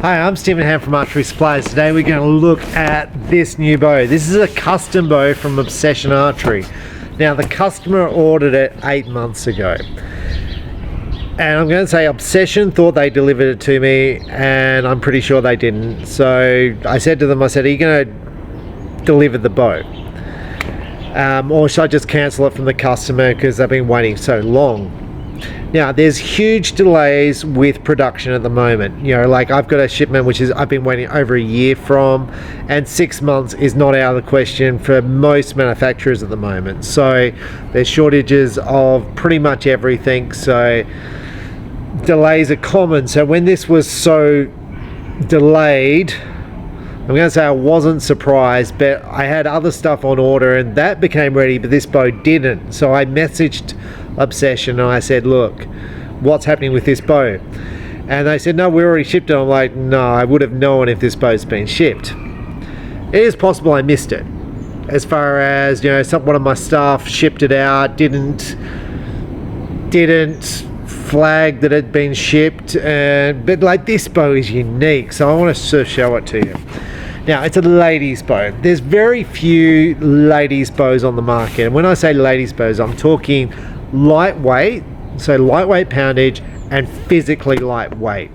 Hi, I'm Stephen Ham from Archery Supplies. Today we're going to look at this new bow. This is a custom bow from Obsession Archery. Now the customer ordered it 8 months ago. And I'm going to say Obsession thought they delivered it to me, and I'm pretty sure they didn't. So I said to them, are you going to deliver the bow? Or should I just cancel it from the customer because they've been waiting so long? Now there's huge delays with production at the moment. You know, like I've got a shipment which is I've been waiting over a year from, and 6 months is not out of the question for most manufacturers at the moment. So there's shortages of pretty much everything, so delays are common. So when this was so delayed, I'm going to say I wasn't surprised, but I had other stuff on order and that became ready, but this bow didn't. So I messaged Obsession and I said, look, what's happening with this bow? And they said, no, we already shipped it. I'm like, no, I would have known if this bow's been shipped. It is possible I missed it, as far as, you know, one of my staff shipped it out, didn't flag that it had been shipped, but like this bow is unique, so I want to show it to you. Now it's a ladies bow. There's very few ladies bows on the market, and when I say ladies bows, I'm talking lightweight, so lightweight poundage and physically lightweight.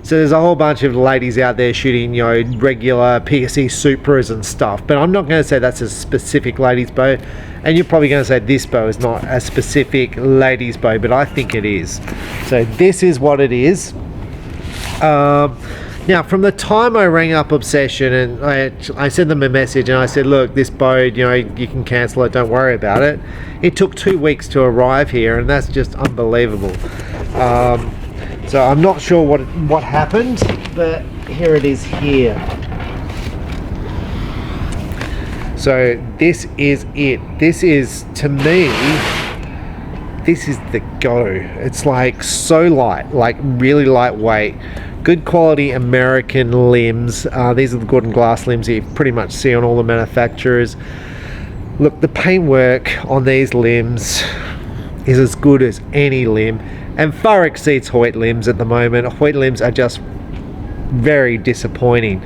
So there's a whole bunch of ladies out there shooting, you know, regular PSE Supras and stuff, but I'm not going to say that's a specific ladies bow, and you're probably going to say this bow is not a specific ladies bow, but I think it is. So this is what it is. Now from the time I rang up Obsession and I sent them a message and I said, look, this bow, you know, you can cancel it, don't worry about it. It took 2 weeks to arrive here, and that's just unbelievable. So I'm not sure what happened, but here it is here. So this is it. This is, to me, this is the go. It's like so light, like really lightweight, good quality American limbs. These are the Gordon glass limbs that you pretty much see on all the manufacturers. Look, the paintwork on these limbs is as good as any limb, and far exceeds Hoyt limbs at the moment. Hoyt limbs are just very disappointing.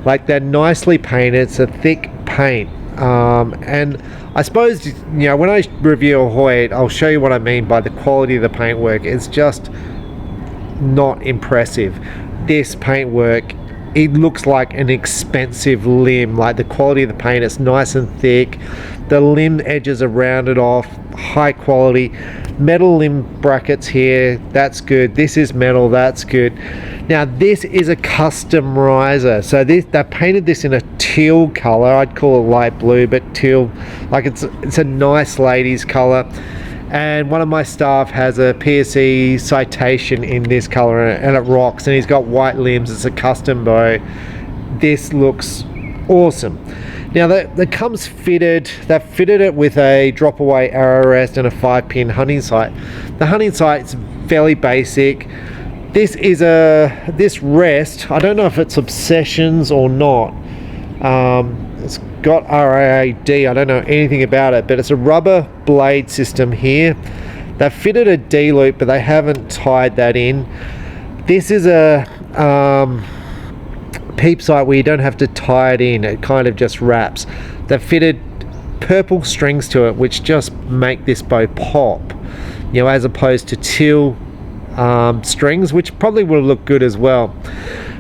Like, they're nicely painted, it's a thick paint. And I suppose, you know, when I review a Hoyt, I'll show you what I mean by the quality of the paintwork. It's just not impressive. This paintwork, it looks like an expensive limb. Like, the quality of the paint, it's nice and thick, the limb edges are rounded off, high quality metal limb brackets here, that's good. This is metal, that's good. Now this is a custom riser, so they painted this in a teal color. I'd call it light blue, but teal, like it's a nice ladies color. And one of my staff has a PSE citation in this color, and it rocks, and he's got white limbs. It's a custom bow. This looks awesome. Now that comes fitted, they've fitted it with a drop away arrow rest and a 5-pin hunting sight. The hunting sight's fairly basic. This is this rest, I don't know if it's Obsession's or not. It's got RAAD, I don't know anything about it, but it's a rubber blade system here. They've fitted a D loop, but they haven't tied that in. This is a peep sight where you don't have to tie it in, it kind of just wraps. They've fitted purple strings to it, which just make this bow pop, you know, as opposed to teal strings, which probably will look good as well.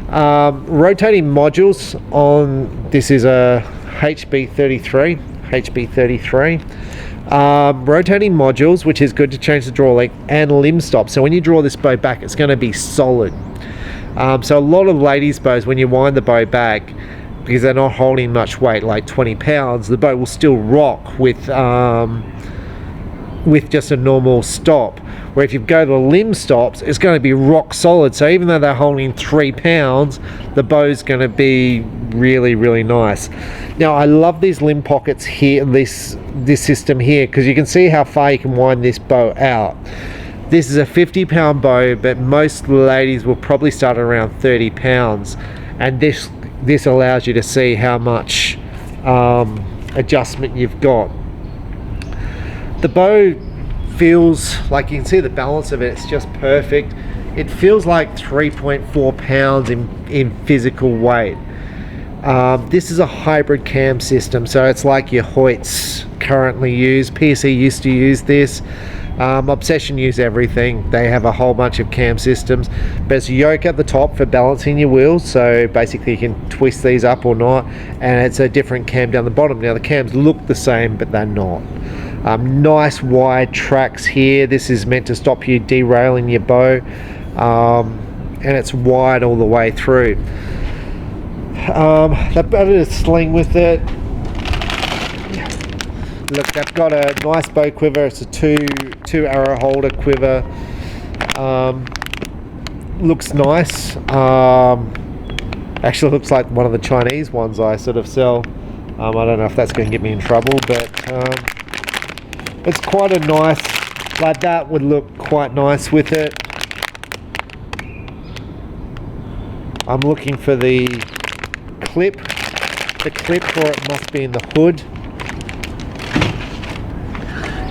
Rotating modules on this is a HB33. Rotating modules, which is good to change the draw length, and limb stop. So when you draw this bow back, it's going to be solid. So a lot of ladies' bows, when you wind the bow back, because they're not holding much weight, like 20 pounds, the bow will still rock with just a normal stop. Where if you go to the limb stops, it's going to be rock solid. So even though they're holding 3 pounds, the bow's going to be really, really nice. Now I love these limb pockets here, this system here, because you can see how far you can wind this bow out. This is a 50-pound bow, but most ladies will probably start around 30 pounds, and this allows you to see how much adjustment you've got. The bow feels like, you can see the balance of it, it's just perfect. it feels like 3.4 pounds in physical weight. This is a hybrid cam system, so it's like your Hoyts currently use. PSE used to use this. Obsession use everything. They have a whole bunch of cam systems. There's a yoke at the top for balancing your wheels, so basically you can twist these up or not, and it's a different cam down the bottom. Now the cams look the same, but they're not. Nice wide tracks here. This is meant to stop you derailing your bow, and it's wide all the way through. They've got a sling with it. Look, they've got a nice bow quiver. It's a two arrow holder quiver. Looks nice. Actually looks like one of the Chinese ones I sort of sell. I don't know if that's going to get me in trouble, but it's quite a nice, like that would look quite nice with it. I'm looking for the clip. The clip for it must be in the hood.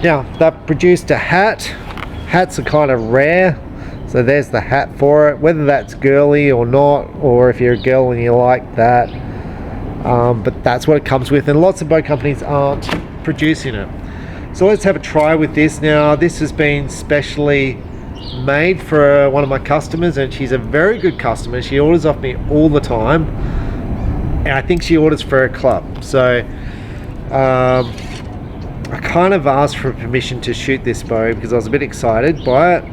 Now, they've produced a hat. Hats are kind of rare, so there's the hat for it. Whether that's girly or not, or if you're a girl and you like that, but that's what it comes with, and lots of bow companies aren't producing it. So let's have a try with this. Now, this has been specially made for one of my customers, and she's a very good customer. She orders off me all the time, and I think she orders for a club. So I kind of asked for permission to shoot this bow because I was a bit excited by it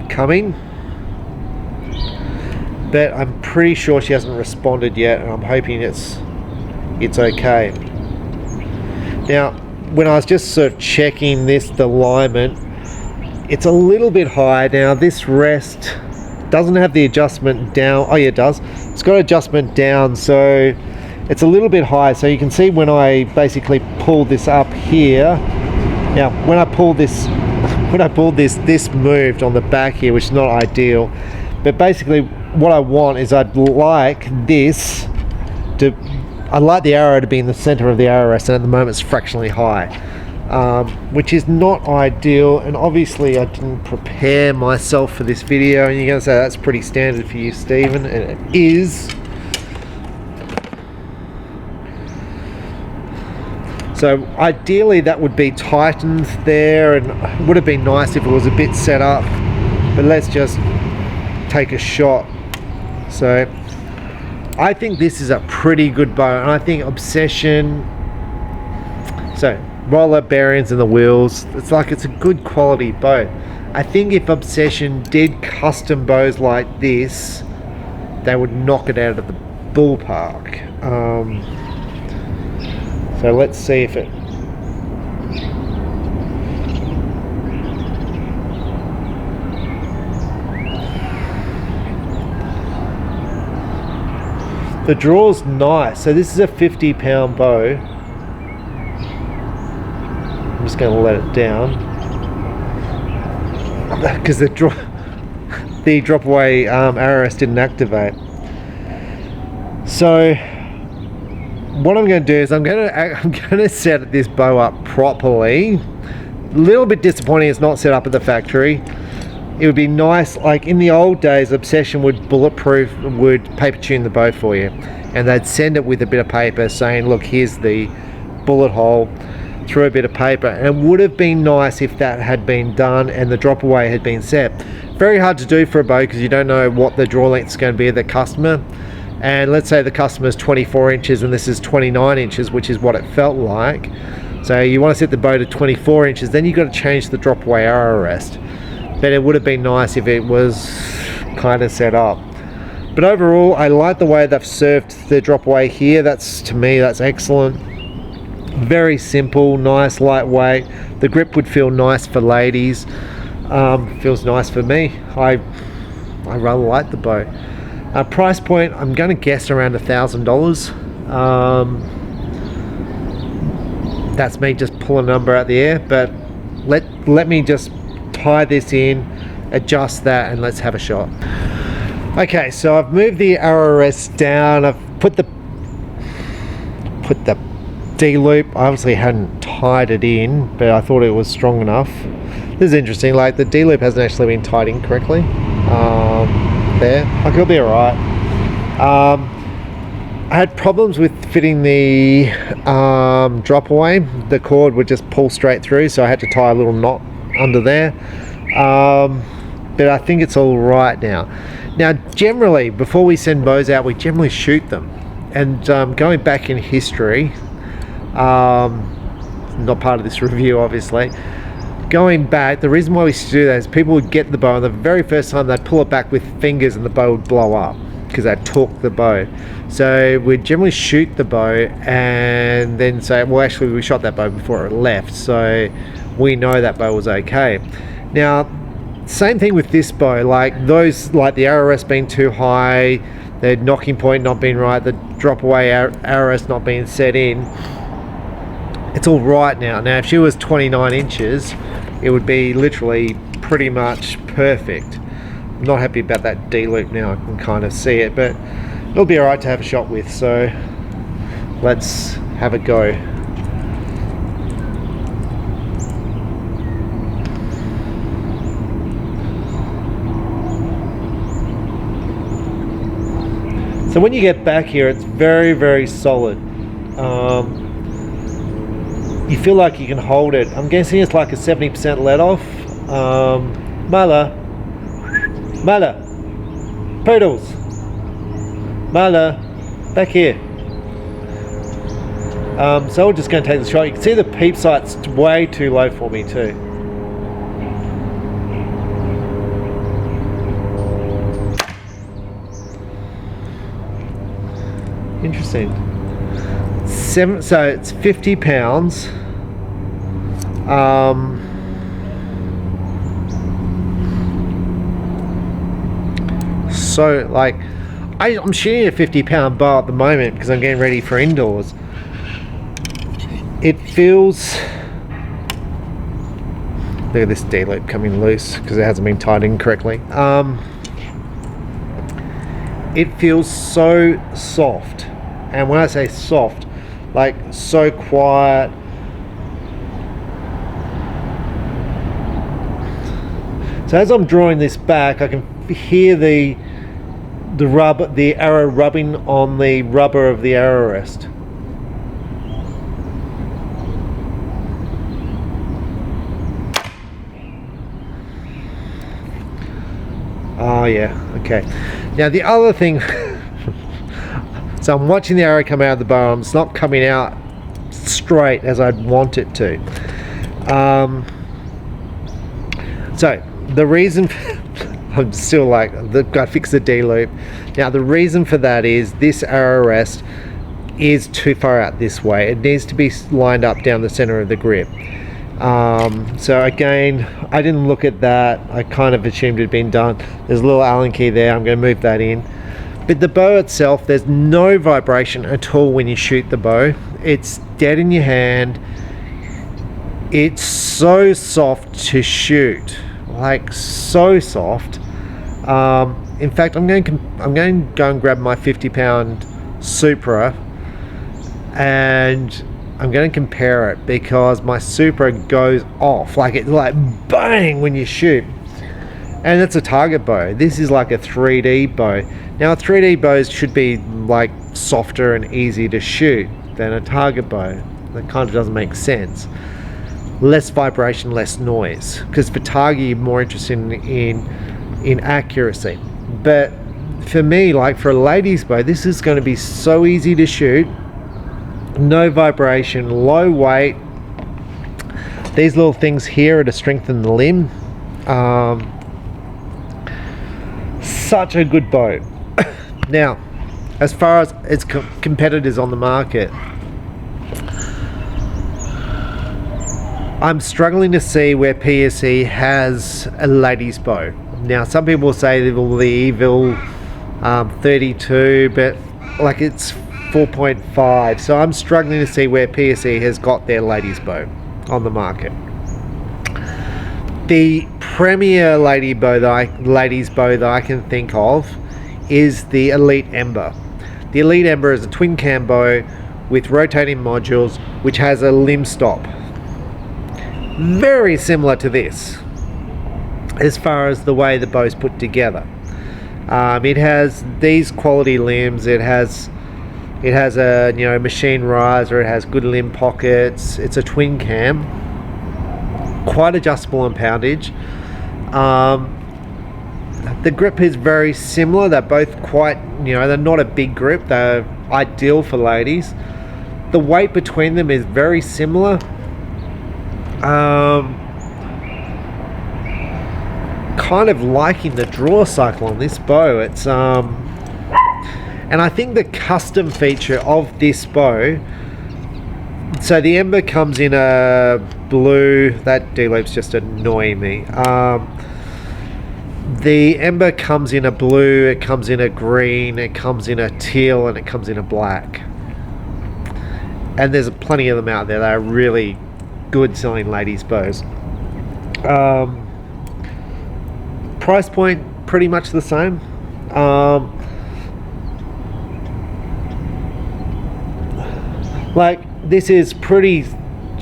coming, but I'm pretty sure she hasn't responded yet, and I'm hoping it's okay. Now, when I was just sort of checking the alignment, it's a little bit high. Now this rest doesn't have the adjustment down. Oh yeah, it does. It's got adjustment down, so it's a little bit high. So you can see when I basically pull this up here. Now when I pulled this, this moved on the back here, which is not ideal. But basically what I want is I'd like the arrow to be in the center of the arrow rest, and at the moment it's fractionally high, which is not ideal. And obviously I didn't prepare myself for this video, and you're going to say that's pretty standard for you, Stephen, and it is. So ideally that would be tightened there, and it would have been nice if it was a bit set up, but let's just take a shot. So I think this is a pretty good bow, and I think Obsession, so roller bearings in the wheels, it's a good quality bow. I think if Obsession did custom bows like this, they would knock it out of the ballpark. So let's see if it, the draw's nice. So this is a 50-pound bow. I'm just going to let it down because the drop away arrow rest didn't activate. So what I'm going to do is I'm going to set this bow up properly. A little bit disappointing it's not set up at the factory. It would be nice, like in the old days, Obsession would paper tune the bow for you, and they'd send it with a bit of paper saying, look, here's the bullet hole, through a bit of paper. And it would have been nice if that had been done and the drop away had been set. Very hard to do for a bow because you don't know what the draw length is going to be of the customer. And let's say the customer's 24 inches and this is 29 inches, which is what it felt like. So you want to set the bow to 24 inches, then you've got to change the drop away arrow rest. But it would have been nice if it was kind of set up. But overall, I like the way they've served the drop away here. To me, that's excellent. Very simple, nice, lightweight. The grip would feel nice for ladies. Feels nice for me. I rather like the bow. Price point, I'm going to guess around $1,000. That's me just pulling a number out the air, but let me just tie this in, adjust that, and let's have a shot. Okay, so I've moved the arrow rest down. I've put the D-loop. I obviously hadn't tied it in, but I thought it was strong enough. This is interesting, like the D-loop hasn't actually been tied in correctly. there. Like, it'll be alright. I had problems with fitting the drop away. The cord would just pull straight through, so I had to tie a little knot under there. But I think it's all right now. Now, generally, before we send bows out, we generally shoot them. And going back in history, not part of this review, obviously. Going back, the reason why we used to do that is people would get the bow, and the very first time they'd pull it back with fingers and the bow would blow up because they'd torque the bow. So we'd generally shoot the bow and then say, well, actually we shot that bow before it left, so we know that bow was okay. Now, same thing with this bow, like those, like the arrow rest being too high, the knocking point not being right, the drop away arrow rest not being set in, it's all right now. Now, if she was 29 inches, it would be literally pretty much perfect. I'm not happy about that D-loop now, I can kind of see it, but it'll be alright to have a shot with, so let's have a go. So when you get back here, it's very, very solid. You feel like you can hold it. I'm guessing it's like a 70% let off. Mala, Poodles, Mala, back here. So we're just going to take the shot. You can see the peep sight's way too low for me too. Interesting. So it's 50 pounds. So like I'm shooting a 50-pound bow at the moment because I'm getting ready for indoors. It feels, look at this D-loop coming loose because it hasn't been tied in correctly. It feels so soft, and when I say soft, like so quiet. So as I'm drawing this back, I can hear the arrow rubbing on the rubber of the arrow rest. Oh yeah, okay. Now the other thing, so I'm watching the arrow come out of the bow, it's not coming out straight as I'd want it to. So the reason, I'm still like, I've got to fix the D-loop. Now the reason for that is this arrow rest is too far out this way. It needs to be lined up down the center of the grip. So again, I didn't look at that. I kind of assumed it had been done. There's a little Allen key there. I'm going to move that in. But the bow itself, there's no vibration at all when you shoot the bow. It's dead in your hand. It's so soft to shoot, like so soft. In fact, I'm going to go and grab my 50-pound Supra, and I'm going to compare it because my Supra goes off, like it's like bang when you shoot, and it's a target bow. This is like a 3D bow. Now a 3D bow should be like softer and easy to shoot than a target bow. That kind of doesn't make sense. Less vibration, less noise, because for target you're more interested in accuracy. But for me, like for a ladies bow, this is going to be so easy to shoot. No vibration, low weight. These little things here are to strengthen the limb. Such a good bow. Now, as far as its competitors on the market, I'm struggling to see where PSE has a ladies bow. Now, some people say the Evil 32, but like it's 4.5, so I'm struggling to see where PSE has got their ladies bow on the market. The premier ladies bow that I can think of is the Elite Ember. The Elite Ember is a twin cam bow with rotating modules which has a limb stop, very similar to this. as far as the way the bow's put together. It has these quality limbs. It has a machine riser. It has good limb pockets. It's a twin cam, quite adjustable on poundage. The grip is very similar. They're both quite, they're not a big grip. They're ideal for ladies. The weight between them is very similar. Kind of liking the draw cycle on this bow. It's and I think the custom feature of this bow, so the ember comes in a blue, that D-loop's just annoying me. The ember comes in a blue, it comes in a green, it comes in a teal, and it comes in a black. And there's plenty of them out there that are really good selling ladies bows. Price point pretty much the same. Like, this is pretty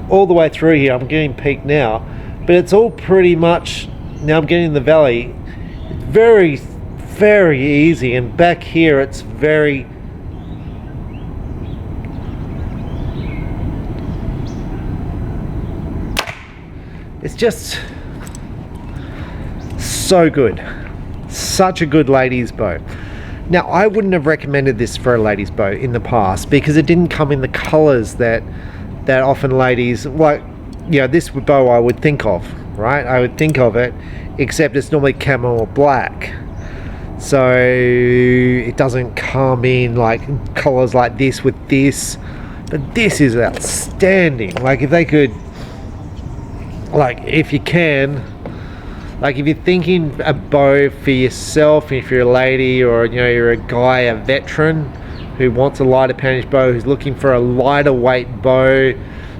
all the way through here. I'm getting peak now, but it's all pretty much, now I'm getting the valley, very, very easy. And back here it's very, it's just so good. Such a good ladies bow. Now, I wouldn't have recommended this for a ladies bow in the past because it didn't come in the colors that often ladies, like, this bow I would think of, right? I would think of it, except it's normally camo or black. So it doesn't come in like colors like this with this. But this is outstanding. Like, if they could, like, if you can, like, if you're thinking a bow for yourself, if you're a lady or you're a guy, a veteran who wants a lighter poundage bow, who's looking for a lighter weight bow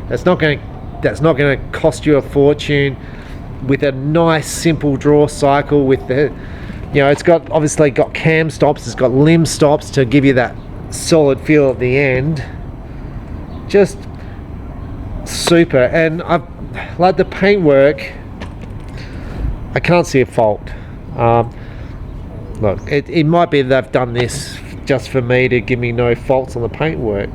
that's not going to cost you a fortune, with a nice simple draw cycle, with the it's got obviously got cam stops, it's got limb stops to give you that solid feel at the end. Just super. And I've like the paintwork, I can't see a fault. Look, it might be they've done this just for me to give me no faults on the paintwork,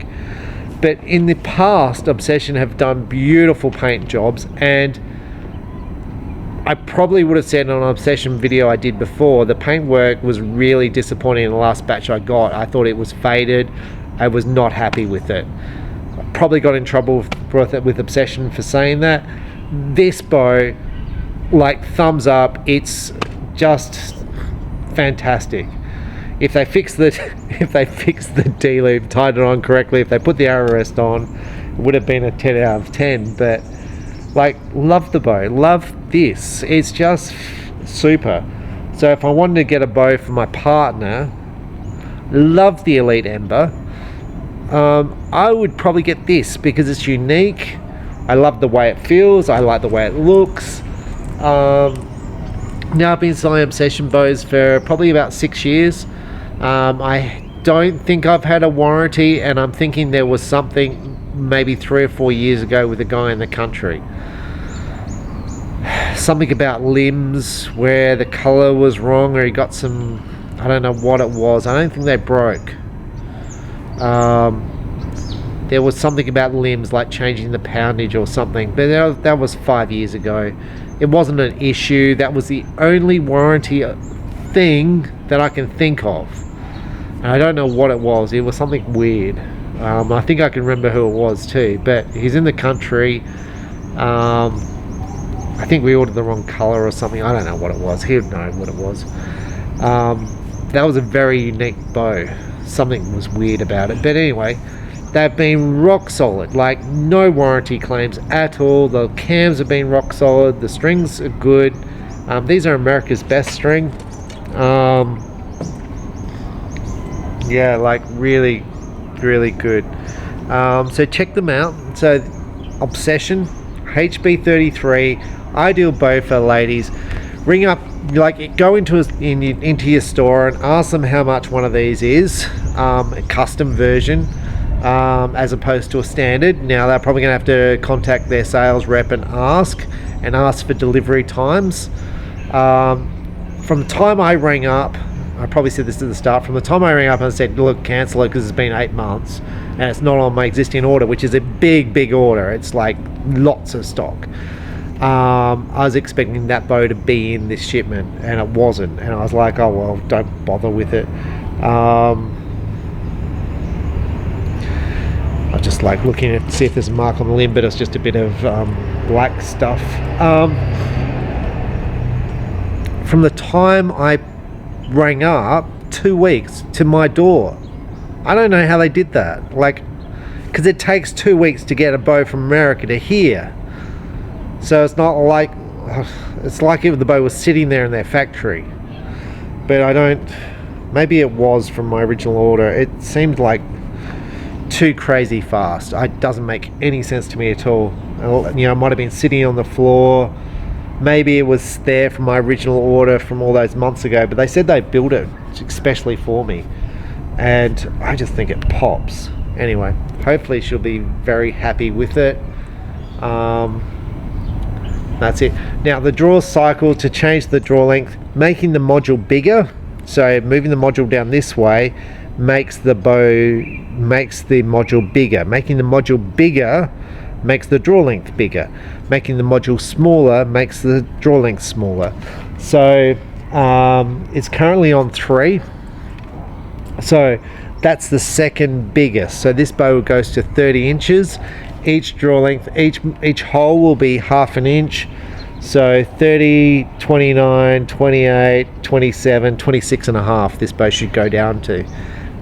but in the past Obsession have done beautiful paint jobs, and I probably would have said on an Obsession video I did before, the paintwork was really disappointing in the last batch I got. I thought it was faded. I was not happy with it. I probably got in trouble with Obsession for saying that. This bow, like, thumbs up, it's just fantastic. If they fix the D-loop, tied it on correctly, if they put the arrow rest on, it would have been a 10 out of 10. But like, love the bow, love this, it's just super. So if I wanted to get a bow for my partner, love the Elite Ember, I would probably get this because it's unique. I love the way it feels, I like the way it looks. Now I've been selling Obsession bows for probably about 6 years. I don't think I've had a warranty, and I'm thinking there was something maybe 3 or 4 years ago with a guy in the country. Something about limbs where the color was wrong, or he got some, I don't know what it was. I don't think they broke. There was something about limbs, like changing the poundage or something, but that was 5 years ago. It wasn't an issue. That was the only warranty thing that I can think of. And I don't know what it was. It was something weird. I think I can remember who it was too, but he's in the country. I think we ordered the wrong color or something. I don't know what it was. He would know what it was. That was a very unique bow. Something was weird about it. But anyway, they've been rock solid. Like, no warranty claims at all. The cams have been rock solid. The strings are good. These are America's best string. Yeah, like, really, really good. So check them out. So Obsession HB33, ideal bow for ladies. Ring up, like, go into your store and ask them how much one of these is, a custom version, as opposed to a standard. Now they're probably going to have to contact their sales rep and ask for delivery times. From the time I rang up, I probably said this at the start, from the time I rang up and said, look, cancel it because it's been 8 months and it's not on my existing order, which is a big order. It's like lots of stock. I was expecting that bow to be in this shipment and it wasn't, and I was like, oh well, don't bother with it. I was just like looking to see if there's a mark on the limb, but it's just a bit of black stuff. From the time I rang up, 2 weeks to my door. I don't know how they did that, like, because it takes 2 weeks to get a bow from America to here. So it's not like, it's like if the bow was sitting there in their factory. But I don't, maybe it was from my original order. It seemed like too crazy fast. It doesn't make any sense to me at all. You know, it might have been sitting on the floor. Maybe it was there from my original order from all those months ago, but they said they built it especially for me. And I just think it pops. Anyway, hopefully she'll be very happy with it. That's it. Now the draw cycle, to change the draw length, making the module bigger, so moving the module down this way makes the module bigger. Making the module bigger makes the draw length bigger. Making the module smaller makes the draw length smaller. So it's currently on 3, so that's the second biggest. So this bow goes to 30 inches. Each draw length, each hole will be half an inch. So 30, 29, 28, 27, 26 and a half this bow should go down to.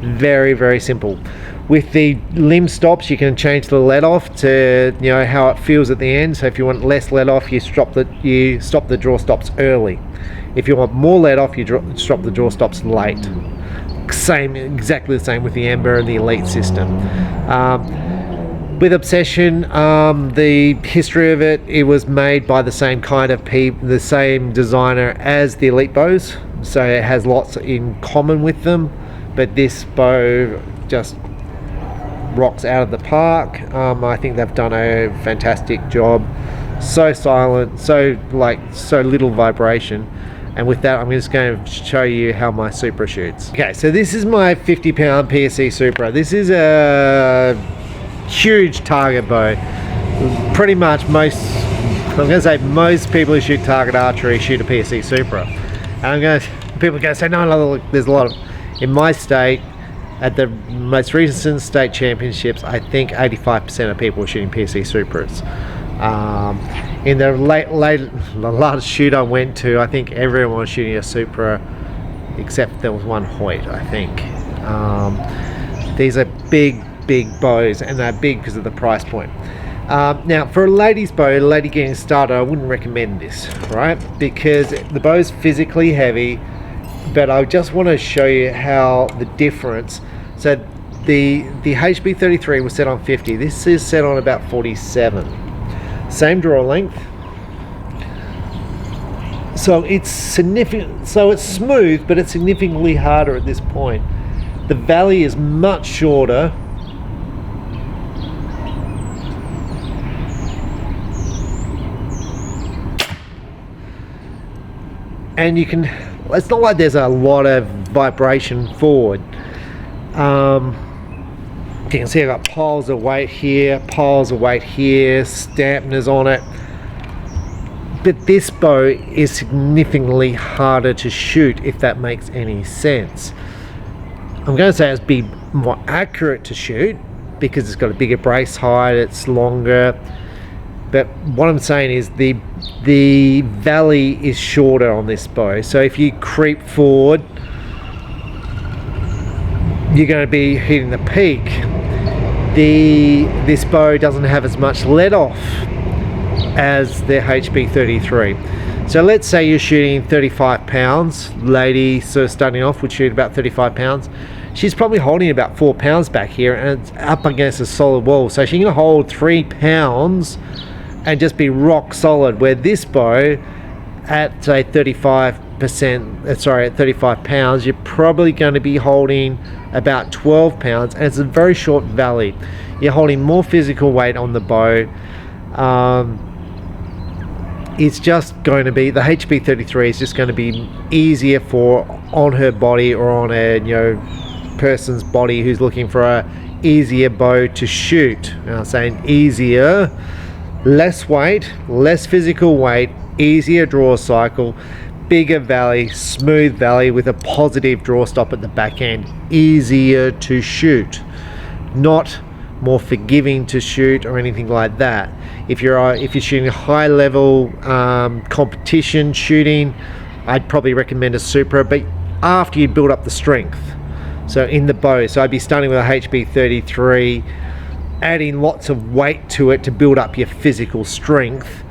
Very simple. With the limb stops, you can change the let off to, you know, how it feels at the end. So if you want less let off, you stop the draw stops early. If you want more let off, you stop the draw stops late. Exactly the same with the Amber and the Elite system. With Obsession, the history of it, it was made by the same kind of the same designer as the Elite bows, so it has lots in common with them. But this bow just rocks out of the park. I think they've done a fantastic job. So silent, so little vibration. And with that, I'm just going to show you how my Supra shoots. Okay, so this is my 50-pound PSE Supra. This is a huge target bow. Pretty much most people who shoot target archery shoot a PSE Supra. And people are going to say, no, look, there's a lot of, in my state, at the most recent state championships, I think 85% of people were shooting PSE Supras. In the last shoot I went to, I think everyone was shooting a Supra, except there was one Hoyt, I think. These are big bows, and they're big because of the price point. Now for a lady's bow, a lady getting started, I wouldn't recommend this, right? Because the bow's physically heavy, but I just want to show you how the difference. So the HB33 was set on 50. This is set on about 47. Same draw length. So it's significant. So it's smooth, but it's significantly harder at this point. The valley is much shorter. And you can, it's not like there's a lot of vibration forward. You can see I've got piles of weight here, stampners on it. But this bow is significantly harder to shoot, if that makes any sense. I'm going to say it's be more accurate to shoot because it's got a bigger brace height, it's longer. But what I'm saying is the valley is shorter on this bow. So if you creep forward, you're going to be hitting the peak. This bow doesn't have as much let off as the HB33. So let's say you're shooting 35 pounds. Lady sort of starting off would shoot about 35 pounds. She's probably holding about 4 pounds back here, and it's up against a solid wall. So she can hold 3 pounds and just be rock solid, where this bow at say 35 pounds, you're probably going to be holding about 12 pounds, and it's a very short valley. You're holding more physical weight on the bow, it's just going to be, the HB33 is just going to be easier for on her body or on a, you know, person's body who's looking for a easier bow to shoot. And I'm saying easier, less weight, less physical weight, easier draw cycle, bigger valley, smooth valley with a positive draw stop at the back end, easier to shoot, not more forgiving to shoot or anything like that. If you're shooting high level competition shooting, I'd probably recommend a Supra, but after you build up the strength, so in the bow. So I'd be starting with a HB33, adding lots of weight to it to build up your physical strength,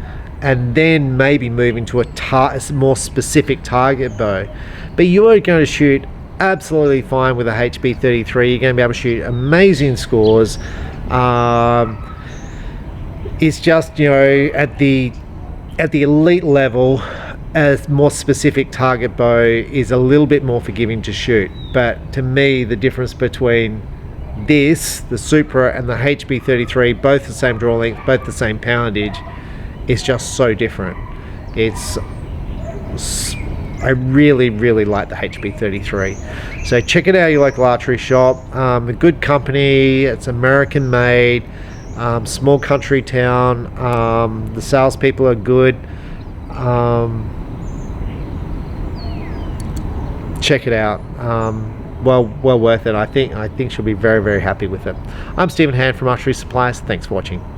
and then maybe moving to a more specific target bow. But you are going to shoot absolutely fine with a HB33. You're going to be able to shoot amazing scores. It's just, you know, at the elite level, a more specific target bow is a little bit more forgiving to shoot. But to me, the difference between this, the Supra, and the HB33, both the same draw length, both the same poundage, is just so different. I really like the HB33. So check it out at your local archery shop. A good company, it's American made, small country town. The salespeople are good. Check it out. Well worth it. I think she'll be very happy with it. I'm Stephen Hand from Archery Supplies. Thanks for watching. Bye.